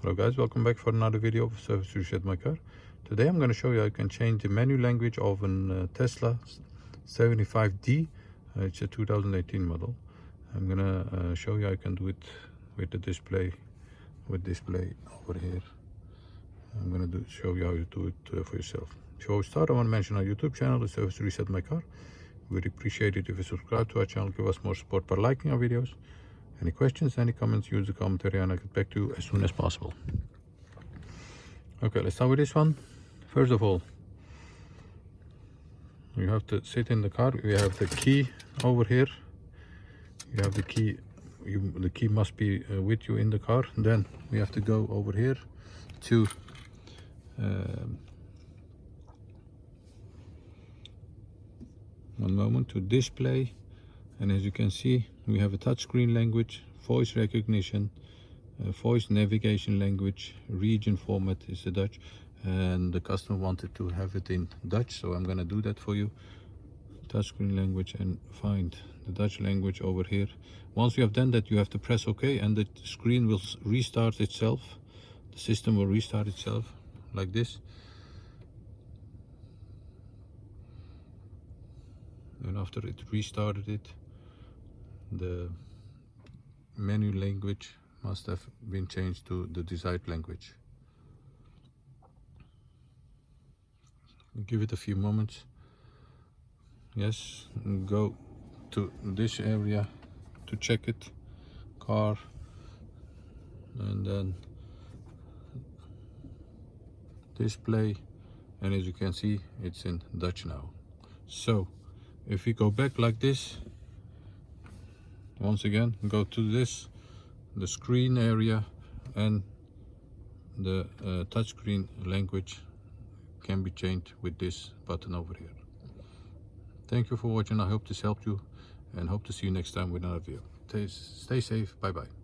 Hello guys, welcome back for another video of Service Reset My Car. Today I'm going to show you how you can change the menu language of a Tesla 75D. It's a 2018 model. I'm going to show you how you can do it with the display, over here. I'm going to show you how you do it for yourself. Before we start, I want to mention our YouTube channel, the Service Reset My Car. We'd appreciate it if you subscribe to our channel, give us more support by liking our videos. Any questions, any comments, use the comment area and I'll get back to you as soon as possible. Okay, let's start with this one. First of all, you have to sit in the car. We have the key over here. You have the key. The key must be with you in the car. Then we have to go over here to one moment, to display. And as you can see, we have a touchscreen language, voice recognition, voice navigation language, region format is the Dutch, and the customer wanted to have it in Dutch, so I'm gonna do that for you. Touchscreen language, and find the Dutch language over here. Once you have done that, you have to press OK, and the screen will restart itself. The system will restart itself like this. And after it restarted it, the menu language must have been changed to the desired language. Give it a few moments. Yes, go to this area to check it, car, and then display, and as you can see, it's in Dutch now. So if we go back like this, once again go to this, the screen area, and the touchscreen language can be changed with this button over here. Thank you for watching. I hope this helped you and hope to see you next time with another video. Stay safe. Bye bye.